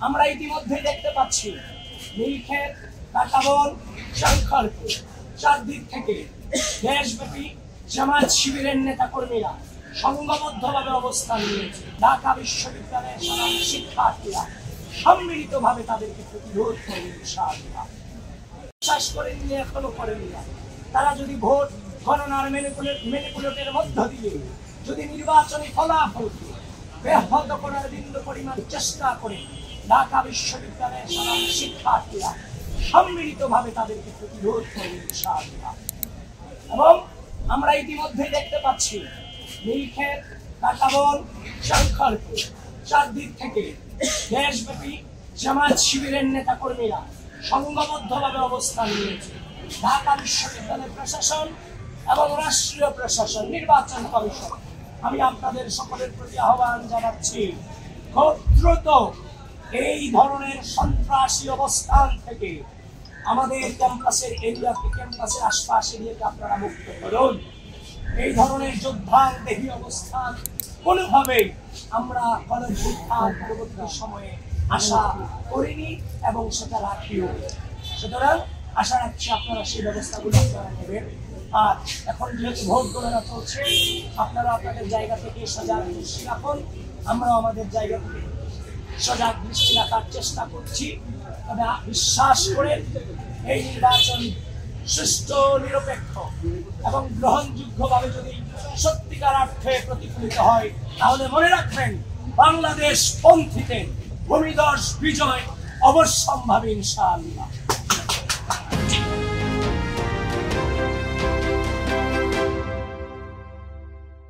আমরা ইতিমধ্যে দেখতে পাচ্ছি নীলক্ষেত, কাঁটাবন, শঙ্করপুর চারদিক থেকে দেশব্যাপী জামায়াত শিবিরের নেতাকর্মীরা সংঘবদ্ধভাবে অবস্থান নিয়েছে। ঢাকা বিশ্ববিদ্যালয়ের সাধারণ শিক্ষার্থীরা সম্মিলিতভাবে তাদেরকে প্রতিরোধ করবে ইনশাআল্লাহ। বিশ্বাস করেননি, এখনো করেনি না। তারা যদি ভোট গণনার ম্যানিপুলেটের মধ্য দিয়ে যদি নির্বাচনী ফলাফলকে ব্যাহত করার বিন্দু পরিমাণ চেষ্টা করে, ঢাকা বিশ্ববিদ্যালয়ের সাধারণ শিক্ষার্থীরা সম্মিলিতভাবে তাদেরকে প্রতিরোধ করবে ইনশাআল্লাহ। এবং আমরা ইতিমধ্যে দেখতে পাচ্ছি নীলক্ষেত, কাঁটাবন, শঙ্করপুর চারদিক থেকে দেশব্যাপী জামায়াত শিবিরের নেতাকর্মীরা সংঘবদ্ধভাবে অবস্থান নিয়েছে। ঢাকা বিশ্ববিদ্যালয় প্রশাসন এবং রাষ্ট্রীয় প্রশাসন, নির্বাচন কমিশন, আমি আপনাদের সকলের প্রতি আহ্বান জানাচ্ছি, খুব দ্রুত এই ধরনের সন্ত্রাসী অবস্থান থেকে আমাদের ক্যাম্পাসের এরিয়াকে, ক্যাম্পাসের আশপাশ এরিয়াকে আপনারা মুক্ত করুন। এই ধরনের যোদ্ধাদেহী অবস্থান কোনোভাবেই আমরা গণঅভ্যুত্থান পরবর্তী সময়ে আশা করিনি এবং সেটা রাখিও। সুতরাং আশা রাখছি আপনারা সেই ব্যবস্থাগুলো আপনারা নেবেন। আর এখন যেহেতু ভোট গণনা চলছে, আপনারা আপনাদের জায়গা থেকে সজাগ দৃষ্টি রাখুন, আমরা আমাদের জায়গা থেকে সজাগ দৃষ্টি রাখার চেষ্টা করছি। তবে বিশ্বাস করে এই নির্বাচন সুষ্ঠু, নিরপেক্ষ এবং গ্রহণযোগ্যভাবে যদি সত্যিকার অর্থে প্রতিফলিত হয়, তাহলে মনে রাখবেন বাংলাদেশ পন্থীতে ভূমিধস বিজয় অবশ্যম্ভাবী ইনশাআল্লাহ।